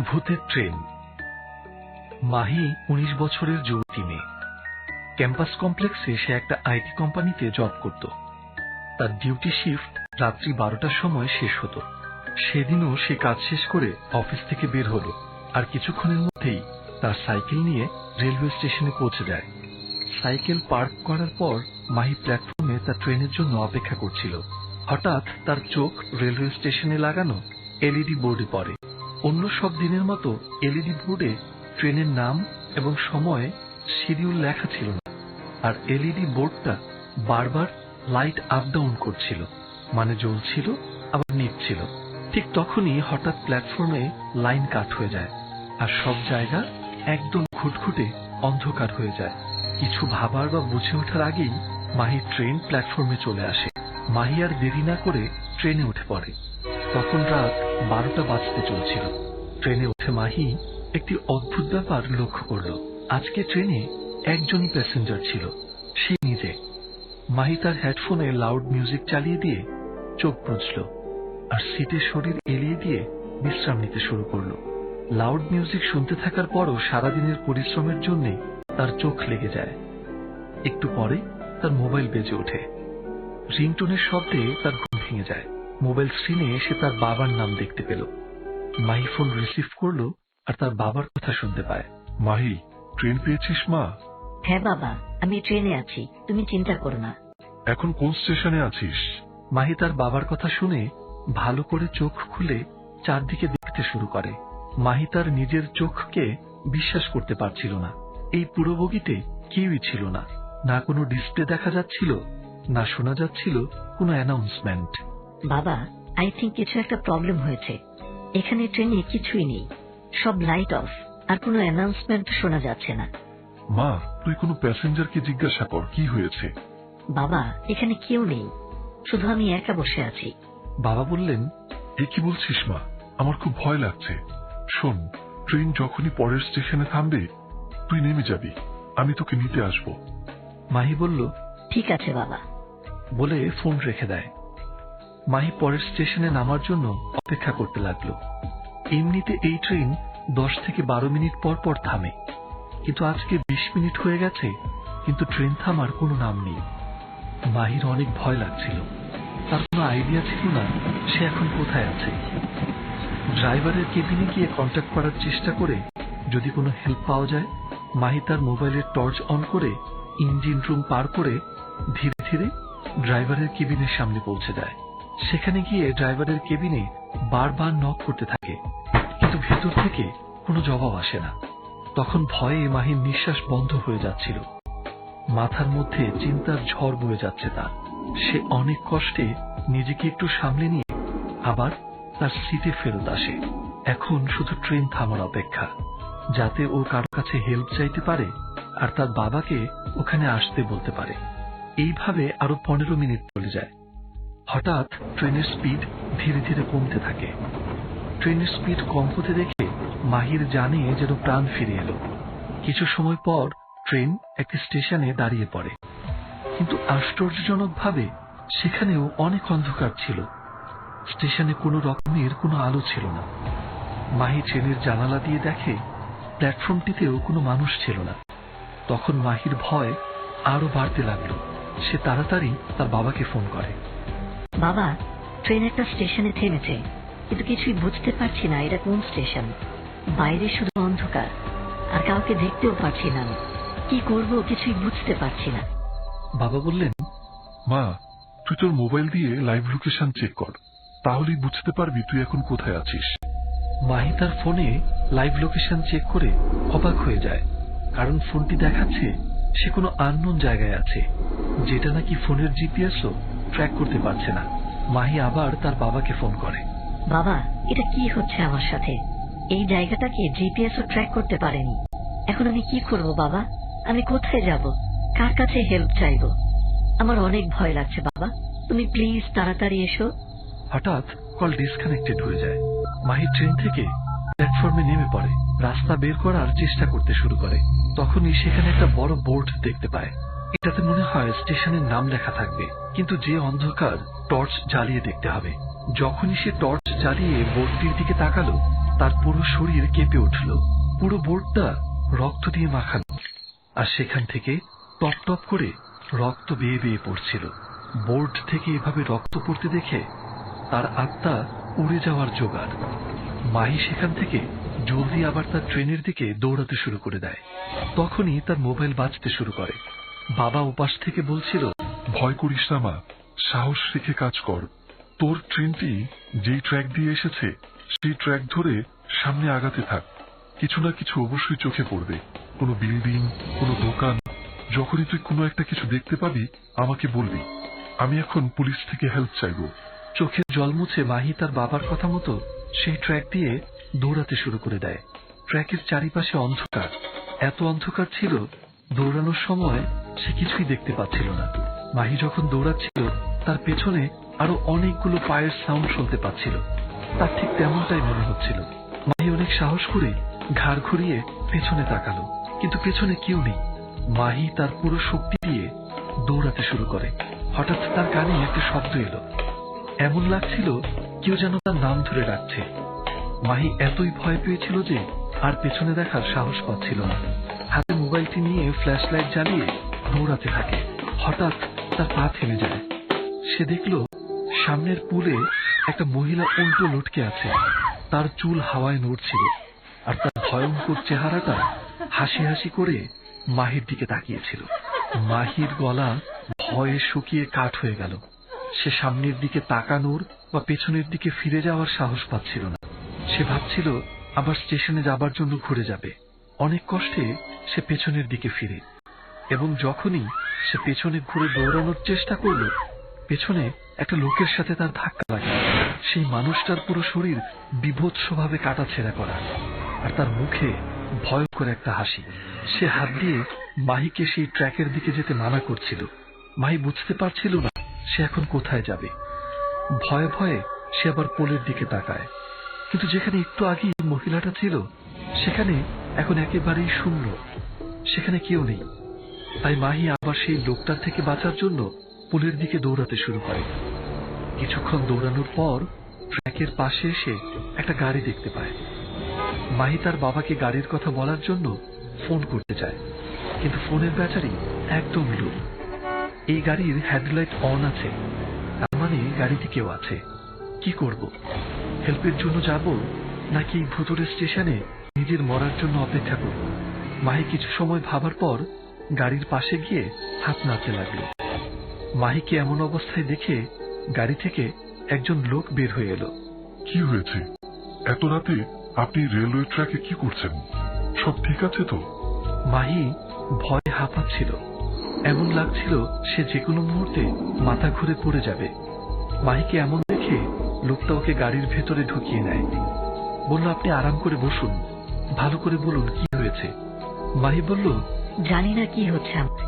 ভূতের ট্রেন। মাহি ১৯ বছরের যুবতী মেয়ে। ক্যাম্পাস কমপ্লেক্সে সে একটা আইটি কোম্পানিতে জব করত। তার ডিউটি শিফট রাত্রি ১২টার সময় শেষ হতো। সেদিনও সে কাজ শেষ করে অফিস থেকে বের হলো, আর কিছুক্ষণের মধ্যেই তার সাইকেল নিয়ে রেলওয়ে স্টেশনে পৌঁছে যায়। সাইকেল পার্ক করার পর মাহি প্ল্যাটফর্মে তার ট্রেনের জন্য অপেক্ষা করছিল। হঠাৎ তার চোখ রেলওয়ে স্টেশনে লাগানো এলইডি বোর্ডে পড়ে। অন্য সব দিনের মতো এলইডি বোর্ডে ট্রেনের নাম এবং সময় শিডিউল লেখা ছিল না, আর এলইডি বোর্ডটা বারবার লাইট আপ ডাউন করছিল, মানে জ্বলছিল আবার নিভছিল। ঠিক তখনই হঠাৎ প্ল্যাটফর্মে লাইন কাট হয়ে যায়, আর সব জায়গা একদম ঘুটঘুটে অন্ধকার হয়ে যায়। কিছু ভাবার বা বুঝে ওঠার আগেই মাহি ট্রেন প্ল্যাটফর্মে চলে আসে। মাহি আর দেরি না করে ট্রেনে উঠে পড়ে। তখন রাত ১২টা বাজতে চলছিল। ট্রেনে উঠে মাহি একটি অদ্ভুত ব্যাপার লক্ষ্য করল। আজকে ট্রেনে একজনই প্যাসেঞ্জার ছিল, সে নিজে। মাহি তার হেডফোনে লাউড মিউজিক চালিয়ে দিয়ে চোখ বুজল, আর সিটে শরীর এলিয়ে দিয়ে বিশ্রাম নিতে শুরু করল। লাউড মিউজিক শুনতে থাকার পরও সারাদিনের পরিশ্রমের জন্য তার চোখ লেগে যায়। একটু পরে তার মোবাইল বেজে ওঠে। রিংটোনের শব্দে তার ঘুম ভেঙে যায়। মোবাইল স্ক্রিনে সে তার বাবার নাম দেখতে পেল। মাহি ফোন রিসিভ করলো আর তার বাবার কথা শুনতে পায়। মাহি, ট্রেন পেয়েছিস মা? হ্যাঁ বাবা, আমি ট্রেনে আছি, তুমি চিন্তা করো না। এখন কোন স্টেশনে আছিস? মাহি তার বাবার কথা শুনে ভালো করে চোখ খুলে চারদিকে দেখতে শুরু করে। মাহি তার নিজের চোখকে বিশ্বাস করতে পারছিল না। এই পুরো বগিতে কেউই ছিল না, না কোনো ডিসপ্লে দেখা যাচ্ছিল, না শোনা যাচ্ছিল কোনো অ্যানাউন্সমেন্ট। বাবা, আই থিঙ্ক কিছু একটা প্রবলেম হয়েছে। এখানে ট্রেনে কিছুই নেই, সব লাইট অফ, আর কোনো অ্যানাউন্সমেন্ট শোনা যাচ্ছে না। মা, তুই কোনো প্যাসেঞ্জারকে জিজ্ঞাসা কর কি হয়েছে। বাবা, এখানে কেউ নেই, শুধু আমি একা বসে আছি। বাবা বললেন, এ কি বলছিস মা? আমার খুব ভয় লাগছে। শোন, ট্রেন যখনই পরের স্টেশনে থামবে তুই নেমে যাবি, আমি তোকে নিতে আসবো। মাহি বলল, ঠিক আছে বাবা, বলে ফোন রেখে দেয়। মাহি পরের স্টেশনে নামার জন্য অপেক্ষা করতে লাগলো। এমনিতে এই ট্রেন 10 থেকে 12 মিনিট পর পর থামে, কিন্তু আজকে 20 মিনিট হয়ে গেছে, কিন্তু ট্রেন থামার কোনো নাম নেই। মাহির অনেক ভয় লাগছিল। তার কোনো আইডিয়া ছিল না সে এখন কোথায় আছে। ড্রাইভারের কেবিনে গিয়ে কন্ট্যাক্ট করার চেষ্টা করে যদি কোনো হেল্প পাওয়া যায়। মাহি তার মোবাইলের টর্চ অন করে ইঞ্জিন রুম পার করে ধীরে ধীরে ড্রাইভারের কেবিনের সামনে পৌঁছে যায়। সেখানে গিয়ে ড্রাইভারের কেবিনে বারবার নক করতে থাকে, কিন্তু ভেতর থেকে কোনো জবাব আসে না। তখন ভয়ে মাহির নিঃশ্বাস বন্ধ হয়ে যাচ্ছিল। মাথার মধ্যে চিন্তার ঝড় বয়ে যাচ্ছে তার। সে অনেক কষ্টে নিজেকে একটু সামলে নিয়ে আবার তার সিটে ফেরত আসে। এখন শুধু ট্রেন থামার অপেক্ষা, যাতে ও কারো কাছে হেল্প চাইতে পারে আর তার বাবাকে ওখানে আসতে বলতে পারে। এইভাবে আরো 15 মিনিট চলে যায়। হঠাৎ ট্রেনের স্পিড ধীরে ধীরে কমতে থাকে। ট্রেনের স্পিড কম হতে দেখে মাহির জানে যেন প্রাণ ফিরে এলো। কিছু সময় পর ট্রেন একটি স্টেশনে দাঁড়িয়ে পড়ে, কিন্তু আশ্চর্যজনকভাবে সেখানেও অনেক অন্ধকার ছিল। স্টেশনে কোনো রকমের কোনো আলো ছিল না। মাহি ট্রেনের জানালা দিয়ে দেখে প্ল্যাটফর্মটিতেও কোনো মানুষ ছিল না। তখন মাহির ভয় আরো বাড়তে লাগলো। সে তাড়াতাড়ি তার বাবাকে ফোন করে। বাবা, ট্রেন একটা স্টেশনে থেমেছে, কিন্তু কিছুই বুঝতে পারছি না এটা কোন স্টেশন। বাইরে শুধু অন্ধকার, আর কাউকে দেখতেও পারছি না। আমি কি করব কিছুই বুঝতে পারছি না। বাবা বললেন, মা, তুই তোর মোবাইল দিয়ে লাইভ লোকেশন চেক কর, তাহলেই বুঝতে পারবি তুই এখন কোথায় আছিস। মাহি তার ফোনে লাইভ লোকেশন চেক করে অবাক হয়ে যায়, কারণ ফোনটি দেখাচ্ছে সে কোনো আননোন জায়গায় আছে, যেটা নাকি ফোনের জিপিএসও ট্র্যাক করতে পারছে না। মাহি আবার তার বাবাকে ফোন করে। বাবা, এটা কি হচ্ছে আমার সাথে? এই জায়গাটাকে জিপিএসও ট্র্যাক করতে পারেনি। এখন আমি কি করব বাবা? আমি কোথায় যাব? কার কাছে হেল্প চাইব? আমার অনেক ভয় লাগছে বাবা, তুমি প্লিজ তাড়াতাড়ি এসো। হঠাৎ কল ডিসকানেক্টেড হয়ে যায়। মাহি ট্রেন থেকে প্ল্যাটফর্মে নেমে পড়ে, রাস্তা বের করার চেষ্টা করতে শুরু করে। তখনই সেখানে একটা বড় বোর্ড দেখতে পায়। এটাতে মনে হয় স্টেশনের নাম লেখা থাকবে, কিন্তু যে অন্ধকার, টর্চ জ্বালিয়ে দেখতে হবে। যখনই সে টর্চ জ্বালিয়ে বোর্ডটির দিকে তাকালো, তার পুরো শরীর কেঁপে উঠল, পুরো বোর্ডটা রক্ত দিয়ে মাখানো, আর সেখান থেকে টপ টপ করে রক্ত বেয়ে বেয়ে পড়ছিল। বোর্ড থেকে এভাবে রক্ত পড়তে দেখে তার আত্মা উড়ে যাওয়ার জোগাড়। মাহি সেখান থেকে জলদি আবার তার ট্রেনের দিকে দৌড়াতে শুরু করে দেয়। তখনই তার মোবাইল বাজতে শুরু করে। বাবা উপাস থেকে বলছিল, ভয় করিস না মা, সাহস রেখে কাজ কর। তোর ট্রেনটি যেই ট্র্যাক দিয়ে এসেছে সেই ট্র্যাক ধরে সামনে আগাতে থাক। কিছু না কিছু অবশ্যই চোখে পড়বে, কোনো বিল্ডিং, কোনো দোকান। যখনই তুই কোনো একটা কিছু দেখতে পাবি আমাকে বলবি। আমি এখন পুলিশ থেকে হেল্প চাইবো। চোখের জল মুছে মাহি তার বাবার কথা মতো সেই ট্র্যাক দিয়ে দৌড়াতে শুরু করে দেয়। ট্র্যাকের চারিপাশে অন্ধকার, এত অন্ধকার ছিল দৌড়ানোর সময় সে কিছুই দেখতে পাচ্ছিল না। মাহি যখন দৌড়াচ্ছিল তার পেছনে আরো অনেকগুলো পায়ের সাউন্ড শুনতে পাচ্ছিল। তার ঠিক তেমনটাই মনে হচ্ছিল। মাহি অনেক সাহস করে ঘাড় ঘুরিয়ে পেছনে তাকালো, কিন্তু পেছনে কেউ নেই। মাহি তার পুরো শক্তি দিয়ে দৌড়াতে শুরু করে। হঠাৎ তার কানে একটা শব্দ এলো, এমন লাগছিল কেউ যেন তার নাম ধরে ডাকছে। মাহি এতই ভয় পেয়েছিল যে আর পেছনে দেখার সাহস পাচ্ছিল না। হাতে মোবাইলটি নিয়ে ফ্ল্যাশ লাইট জ্বালিয়ে দৌড়াতে থাকে। হঠাৎ তার পা থেমে যায়। সে দেখল সামনের পুলে একটা মহিলা উল্টো লটকে আছে, তার চুল হাওয়ায় নড়ছিল, আর তার ভয়ঙ্কর চেহারাটা হাসি হাসি করে মাহির দিকে তাকিয়েছিল। মাহির গলা ভয়ে শুকিয়ে কাঠ হয়ে গেল। সে সামনের দিকে তাকানোর বা পেছনের দিকে ফিরে যাওয়ার সাহস পাচ্ছিল না। সে ভাবছিল আবার স্টেশনে যাবার জন্য ঘুরে যাবে। অনেক কষ্টে সে পেছনের দিকে ফিরে, এবং যখনই সে পেছনে ঘুরে দৌড়ানোর চেষ্টা করল, পেছনে একটা লোকের সাথে তার ধাক্কা লাগে। সেই মানুষটার পুরো শরীর বিভৎসভাবে কাটাছেঁড়া করা, আর তার মুখে ভয়ঙ্কর একটা হাসি। সে হাত দিয়ে মাহিকে সেই ট্র্যাকের দিকে যেতে মানা করছিল। মাহি বুঝতে পারছিল না সে এখন কোথায় যাবে। ভয়ে ভয়ে সে আবার পোলের দিকে তাকায়, কিন্তু যেখানে একটু আগে মহিলাটা ছিল সেখানে এখন একেবারেই শূন্য, সেখানে কেউ নেই। তাই মাহি আবার সেই লোকটার থেকে বাঁচার জন্য পোলের দিকে দৌড়াতে শুরু করে। কিছুক্ষণ দৌড়ানোর পর ট্র্যাকের পাশে এসে একটা গাড়ি দেখতে পায়। মাহি তার বাবাকে গাড়ির কথা বলার জন্য ফোন করতে চায়, কিন্তু ফোনের ব্যাটারি একদম লো। এই গাড়ির হেডলাইট অন আছে, তার মানে গাড়িতে কেউ আছে। কি করব? হেল্পের জন্য যাব, নাকি এই ভুতুড়ে স্টেশনে নিজের মরার জন্য অপেক্ষা করব? মাহি কিছু সময় ভাবার পর গাড়ির পাশে গিয়ে হাত নাড়তে লাগলো। মাহিকে এমন অবস্থায় দেখে গাড়ি থেকে একজন লোক বের হয়ে এলো। কি হয়েছে? এত রাতে আপনি রেলওয়ে ট্র্যাকে কি করছেন? সব ঠিক আছে তো? মাহি ভয়ে হাঁপাচ্ছিল, এমন লাগছিল সে যে কোনো মুহূর্তে মাথা ঘুরে পড়ে যাবে। মাহিকে এমন দেখে লোকটা ওকে গাড়ির ভেতরে ঢুকিয়ে নেয়। বলল, আপনি আরাম করে বসুন, ভালো করে বলুন কি হয়েছে। মাহি বলল, জানি না কি হচ্ছে আমার।